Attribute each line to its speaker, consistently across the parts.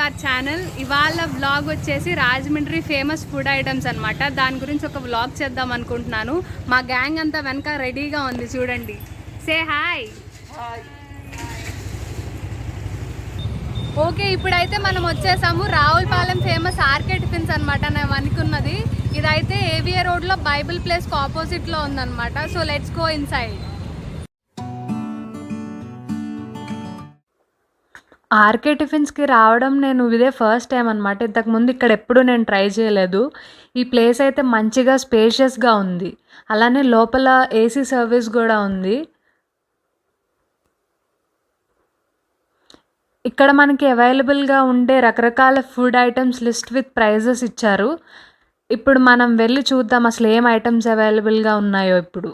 Speaker 1: Our channel. ఇవాళ vlog వచ్చేసి Rajahmundry famous food items అనమాట. దాని గురించి ఒక వ్లాగ్ చేద్దాం అనుకుంటున్నాను. మా గ్యాంగ్ అంతా వెనక రెడీగా ఉంది, చూడండి. Say hi. ఓకే, ఇప్పుడైతే మనం వచ్చేసాము రావులపాలెం ఫేమస్ ఆర్కే టిఫిన్స్ అనమాట. నేను అనుకున్నది ఇదైతే ఏవిఏ రోడ్లో బైబిల్ ప్లేస్కి ఆపోజిట్లో ఉందన్నమాట. So let's go inside. RK టిఫిన్స్కి రావడం నేను ఇదే ఫస్ట్ టైం అనమాట. ఇంతకుముందు ఇక్కడ ఎప్పుడు నేను ట్రై చేయలేదు. ఈ ప్లేస్ అయితే మంచిగా స్పేషియస్గా ఉంది. అలానే లోపల ఏసీ సర్వీస్ కూడా ఉంది. ఇక్కడ మనకి అవైలబుల్గా ఉండే రకరకాల food items list with prices ఇచ్చారు. ఇప్పుడు మనం వెళ్ళి చూద్దాం అసలు ఏం ఐటమ్స్ అవైలబుల్గా ఉన్నాయో. ఇప్పుడు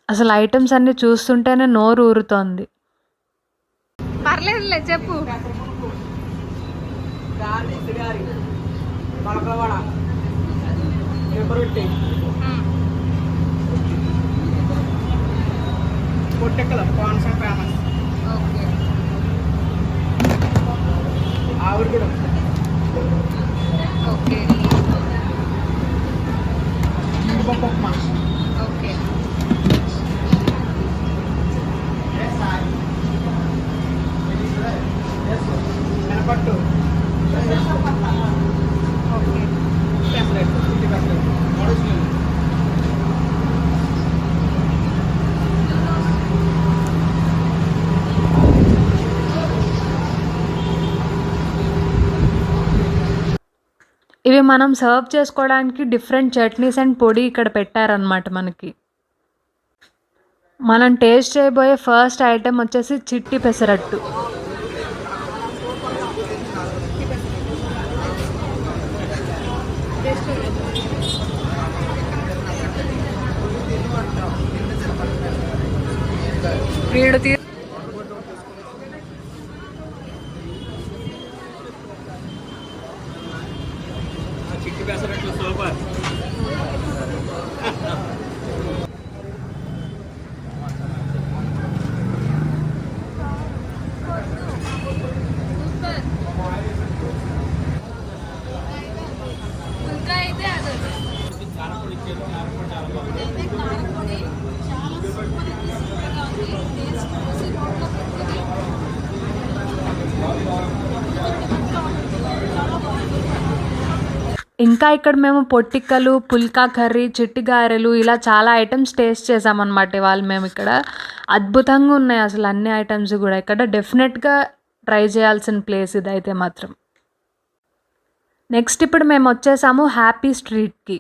Speaker 1: అసలు ఐటమ్స్ అన్నీ చూస్తుంటేనే నోరు ఊరుతోంది. పర్లేదులే, చెప్పు. Okay, okay.
Speaker 2: పట్టు
Speaker 1: ఇవి మనం సర్వ్ చేసుకోవడానికి డిఫరెంట్ చట్నీస్ అండ్ పొడి ఇక్కడ పెట్టారనమాట మనకి. మనం టేస్ట్ చేయబోయే ఫస్ట్ ఐటెం వచ్చేసి చిట్టి పెసరట్టు. వీడు
Speaker 2: చిట్టి పెసరట్లు సూపర్.
Speaker 1: ఇంకా అయితే అదే
Speaker 2: కారపొడి ఇచ్చారు. కారపొడి చాలా బాగుంది.
Speaker 1: ఇంకా ఇక్కడ మేము పొట్టిక్కలు, పుల్కా కర్రీ, చిట్టి గారెలు ఇలా చాలా ఐటమ్స్ టేస్ట్ చేసామన్నమాట. ఇవాళ మేము ఇక్కడ అద్భుతంగా ఉన్నాయి అసలు అన్ని ఐటమ్స్ కూడా. ఇక్కడ డెఫినెట్గా ట్రై చేయాల్సిన ప్లేస్ ఇదైతే మాత్రం. నెక్స్ట్ ఇప్పుడు మేము వచ్చేసాము హ్యాపీ స్ట్రీట్కి.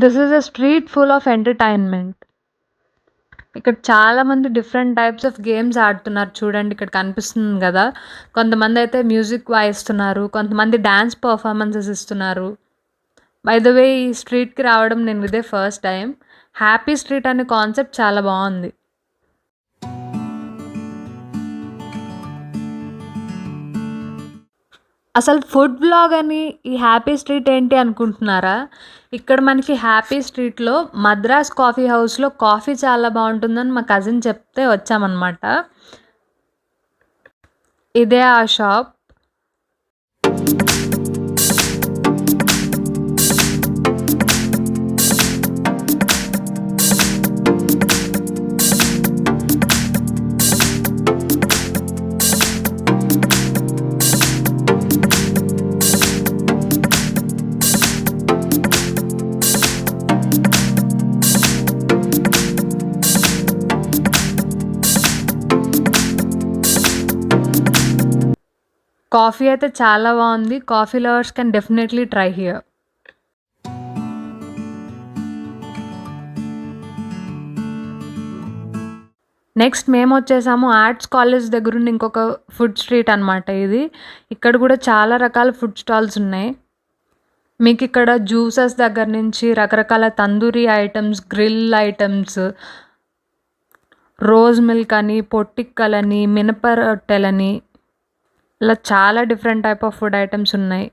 Speaker 1: This is a street full of entertainment. ఇక్కడ చాలామంది డిఫరెంట్ టైప్స్ ఆఫ్ గేమ్స్ ఆడుతున్నారు, చూడండి ఇక్కడ కనిపిస్తుంది కదా. కొంతమంది అయితే మ్యూజిక్ వాయిస్తున్నారు, కొంతమంది డ్యాన్స్ పర్ఫార్మెన్సెస్ ఇస్తున్నారు. బై ద వే, ఈ స్ట్రీట్కి రావడం నేను ఇదే ఫస్ట్ టైం. హ్యాపీ స్ట్రీట్ అనే కాన్సెప్ట్ చాలా బాగుంది. అసలు ఫుడ్ బ్లాగ్ అని ఈ హ్యాపీ స్ట్రీట్ ఏంటి అనుకుంటున్నారా? ఇక్కడ మనకి హ్యాపీ స్ట్రీట్లో మద్రాస్ కాఫీ హౌస్లో కాఫీ చాలా బాగుంటుందని మా కజిన్ చెప్తే వచ్చామన్నమాట. ఇదే ఆ షాప్. కాఫీ అయితే చాలా బాగుంది. Coffee lovers can definitely try here. Next మేము వచ్చేసాము ఆర్ట్స్ కాలేజ్ దగ్గర ఉన్న ఇంకొక ఫుడ్ స్ట్రీట్ అనమాట ఇది. ఇక్కడ కూడా చాలా రకాల ఫుడ్ స్టాల్స్ ఉన్నాయి. మీకు ఇక్కడ జ్యూసెస్ దగ్గర నుంచి రకరకాల tandoori items, grill items, rose milk అని, పొట్టిక్కలని, మినప రొట్టెలని ఇలా చాలా different type of food items ఉన్నాయి.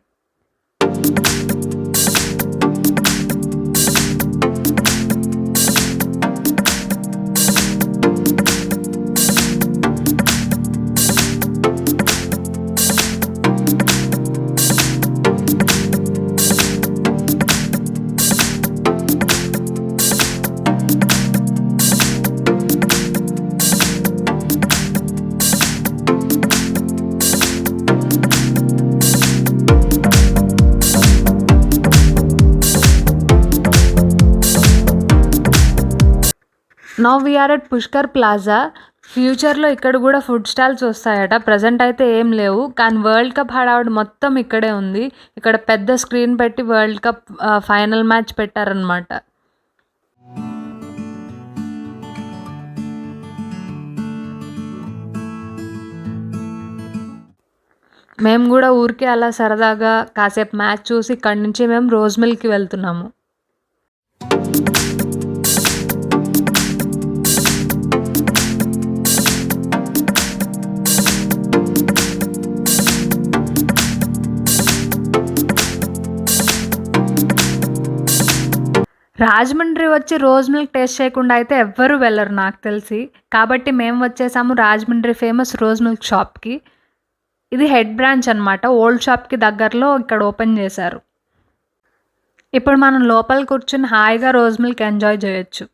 Speaker 1: Now we are at Pushkar Plaza. ఫ్యూచర్‌లో ఇక్కడ గూడా ఫుడ్ స్టాల్స్ వస్తాయట. ప్రెజెంట్ అయితే ఏం లేవు. కానీ వరల్డ్ కప్ హడావుడి మొత్తం ఇక్కడే ఉంది. ఇక్కడ పెద్ద స్క్రీన్ పెట్టి వరల్డ్ కప్ ఫైనల్ మ్యాచ్ పెట్టారనమాట. మేము గూడా ఊరికే అలా సరదాగా కాసేపు మ్యాచ్ చూసి ఇక్కడి నుంచి మేము రోజ్ మిల్‌కి వెళ్తున్నాము. రాజమండ్రి వచ్చి రోజ్ మిల్క్ టేస్ట్ చేయకుండా అయితే ఎవ్వరూ వెళ్ళరు నాకు తెలిసి. కాబట్టి మేము వచ్చేసాము రాజమండ్రి ఫేమస్ రోజ్ మిల్క్ షాప్‌కి. ఇది హెడ్ బ్రాంచ్ అనమాట. ఓల్డ్ షాప్‌కి దగ్గరలో ఇక్కడ ఓపెన్ చేశారు. ఇప్పుడు మనం లోపల కూర్చొని హాయిగా రోజ్ మిల్క్ ఎంజాయ్ చేయొచ్చు.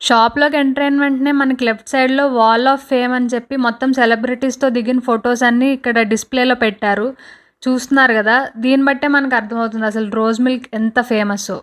Speaker 1: షాప్‌లోకి ఎంటర్ అయిన వెంటనే మనకి లెఫ్ట్ సైడ్‌లో వాల్ ఆఫ్ ఫేమ్ అని చెప్పి మొత్తం సెలబ్రిటీస్‌తో దిగిన ఫోటోస్ అన్నీ ఇక్కడ డిస్‌ప్లేలో పెట్టారు. చూస్తున్నారు గదా! దీన్ని బట్టే మనకు అర్థమవుతుంది అసలు రోజ్ మిల్క్ ఎంత ఫేమస్సో.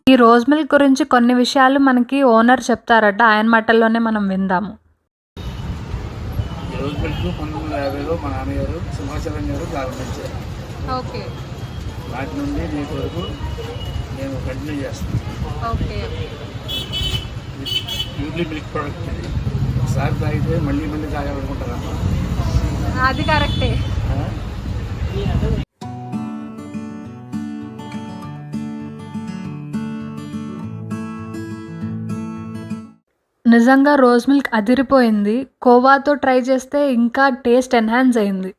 Speaker 1: ఈ రోజ్ మిల్క్ గురించి కొన్ని విషయాలు మనకి ఓనర్ చెప్తారట. ఆయన మాటల్లోనే మనం విందాము.
Speaker 2: ఈ రోజు మిల్క్ 1950లో మా నాన్నగారు సింహాచలం గారు ప్రారంభించారు.
Speaker 1: ఓకే.
Speaker 2: నాటి నుండి నేటి వరకు నేను కంటిన్యూ చేస్తాను.
Speaker 1: ఓకే.
Speaker 2: ప్యూర్లీ మిల్క్ ప్రోడక్ట్ ఇది. ఒకసారి తాగితే మళ్ళీ మళ్ళీ తాగాలనుకుంటారమ్మా.
Speaker 1: అది కరెక్టే. నిజంగా రోజ్ మిల్క్ అదిరిపోయింది. కోవాతో ట్రై చేస్తే ఇంకా టేస్ట్ ఎన్హాన్స్ అయింది.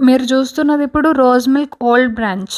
Speaker 1: మీరు చూస్తున్నది ఇప్పుడు rose milk old branch.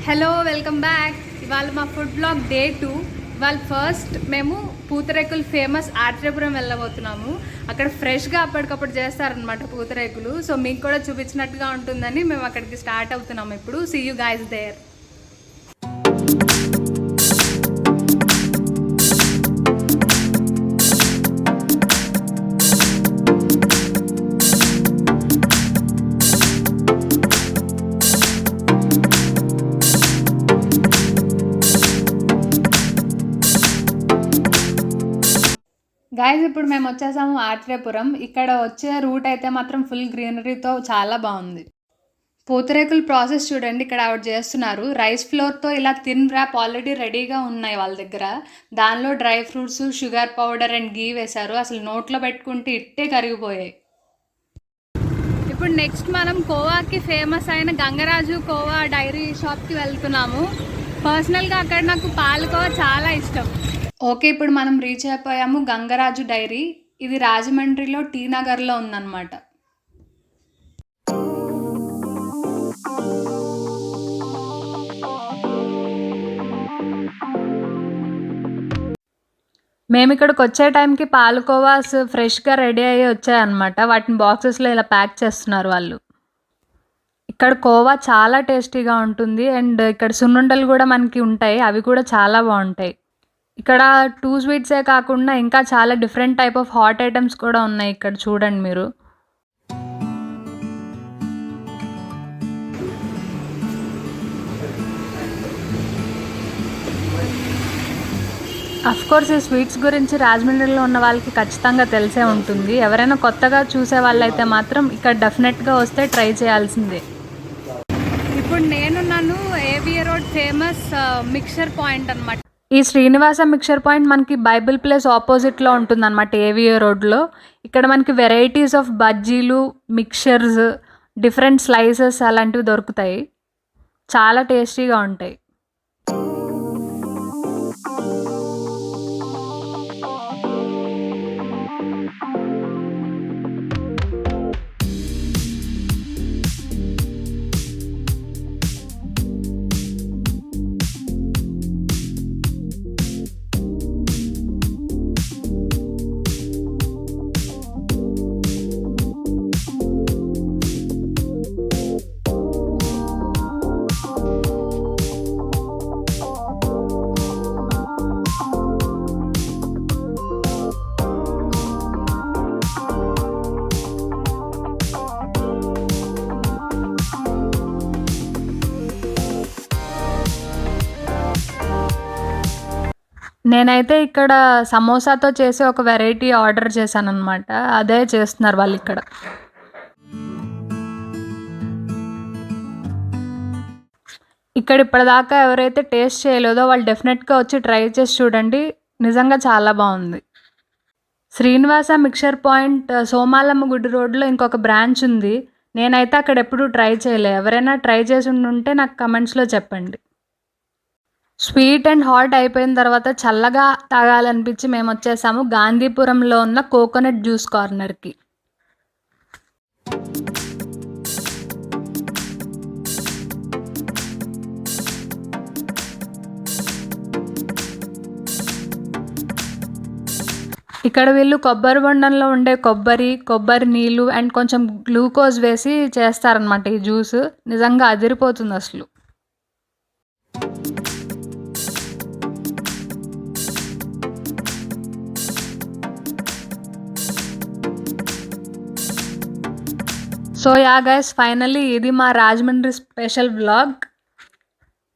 Speaker 3: Hello, welcome back. ఇవాళ మా ఫుడ్ బ్లాగ్ డే 2. ఇవాళ ఫస్ట్ మేము పూతరేకులు ఫేమస్ ఆత్రేయపురం వెళ్ళబోతున్నాము. అక్కడ ఫ్రెష్గా అప్పటికప్పుడు చేస్తారనమాట పూతరేకులు. సో మీకు కూడా చూపించినట్టుగా ఉంటుందని మేము అక్కడికి స్టార్ట్ అవుతున్నాము ఇప్పుడు. See you guys there. Guys ఇప్పుడు మేము వచ్చేసాము ఆత్రేయపురం. ఇక్కడ వచ్చే రూట్ అయితే మాత్రం ఫుల్ గ్రీనరీతో చాలా బాగుంది. పూతరేకుల ప్రాసెస్ చూడండి, ఇక్కడ ఆవిడ చేస్తున్నారు. రైస్ ఫ్లోర్తో ఇలా థిన్ ర్యాప్ ఆల్రెడీ రెడీగా ఉన్నాయి వాళ్ళ దగ్గర. దానిలో dry fruits, sugar powder and ghee వేశారు. అసలు నోట్లో పెట్టుకుంటే ఇట్టే కరిగిపోయాయి. ఇప్పుడు నెక్స్ట్ మనం కోవాకి ఫేమస్ అయిన గంగరాజు కోవా డైరీ షాప్కి వెళ్తున్నాము. పర్సనల్గా అక్కడ నాకు పాలకోవా చాలా ఇష్టం. ఓకే, ఇప్పుడు మనం రీచ్ అయిపోయాము గంగరాజు డైరీ. ఇది రాజమండ్రిలో టీ నగర్లో ఉందన్నమాట.
Speaker 1: మేమిక్కడికొచ్చే టైంకి పాలకోవాస్ ఫ్రెష్‌గా రెడీ అయ్యి వచ్చాయన్నమాట. వాటిని బాక్సెస్‌లో ఇలా ప్యాక్ చేస్తున్నారు వాళ్ళు. ఇక్కడ కోవా చాలా టేస్టీగా ఉంటుంది. అండ్ ఇక్కడ సున్నుండలు గూడా మనకి ఉంటాయి. అవి కూడా చాలా బావుంటాయి. ఇక్కడ 2 స్వీట్సే కాకుండా ఇంకా చాలా different type of hot items కూడా ఉన్నాయి ఇక్కడ చూడండి మీరు. అఫ్‌కోర్స్ ఈ స్వీట్స్ గురించి రాజమండ్రిలో ఉన్న వాళ్ళకి ఖచ్చితంగా తెలిసే ఉంటుంది. ఎవరైనా కొత్తగా చూసే వాళ్ళైతే మాత్రం ఇక్కడ డెఫినెట్‌గా వస్తే ట్రై చేయాల్సిందే.
Speaker 3: ఇప్పుడు నేనున్నాను ఏవిఏ రోడ్ ఫేమస్ మిక్చర్ పాయింట్ అనమాట.
Speaker 1: ఈ శ్రీనివాస మిక్చర్ పాయింట్ మనకి బైబిల్ ప్లేస్ ఆపోజిట్లో ఉంటుందన్నమాట ఏవిఏ రోడ్‌లో. ఇక్కడ మనకి వెరైటీస్ ఆఫ్ బజ్జీలు, మిక్చర్స్, డిఫరెంట్ స్లైసెస్ అలాంటివి దొరుకుతాయి. చాలా టేస్టీగా ఉంటాయి. నేనైతే ఇక్కడ సమోసాతో చేసే ఒక వెరైటీ ఆర్డర్ చేశాననమాట. అదే చేస్తున్నారు వాళ్ళిక్కడ. ఇక్కడ ఇప్పటిదాకా ఎవరైతే టేస్ట్ చేయలేదో వాళ్ళు డెఫినెట్‌గా వచ్చి ట్రై చేసి చూడండి. నిజంగా చాలా బావుంది. శ్రీనివాస మిక్చర్ పాయింట్ సోమాలమ్మ గుడి రోడ్‌లో ఇంకొక బ్రాంచ్ ఉంది. నేనైతే అక్కడ ఎప్పుడూ ట్రై చేయలే. ఎవరైనా ట్రై చేసి ఉండుంటే నాకు కమెంట్స్‌లో చెప్పండి. స్వీట్ అండ్ హాట్ అయిపోయిన తర్వాత చల్లగా తాగాలనిపించి మేమొచ్చేసాము గాంధీపురంలో ఉన్న కోకోనట్ జ్యూస్ కార్నర్‌కి. ఇక్కడ వీళ్ళు కొబ్బరి బొండంలో ఉండే కొబ్బరి నీళ్ళు అండ్ కొంచెం గ్లూకోజ్ వేసి చేస్తారనమాట ఈ జ్యూస్. నిజంగా అదిరిపోతుందసలు. సో యా గైస్ ఫైనల్లీ ఇది మా రాజమండ్రి స్పెషల్ వ్లాగ్.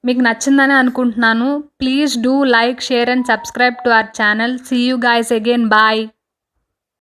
Speaker 1: మీకు నచ్చిందని అనుకుంటున్నాను. Please do like, share and subscribe to our channel. See you guys again. Bye.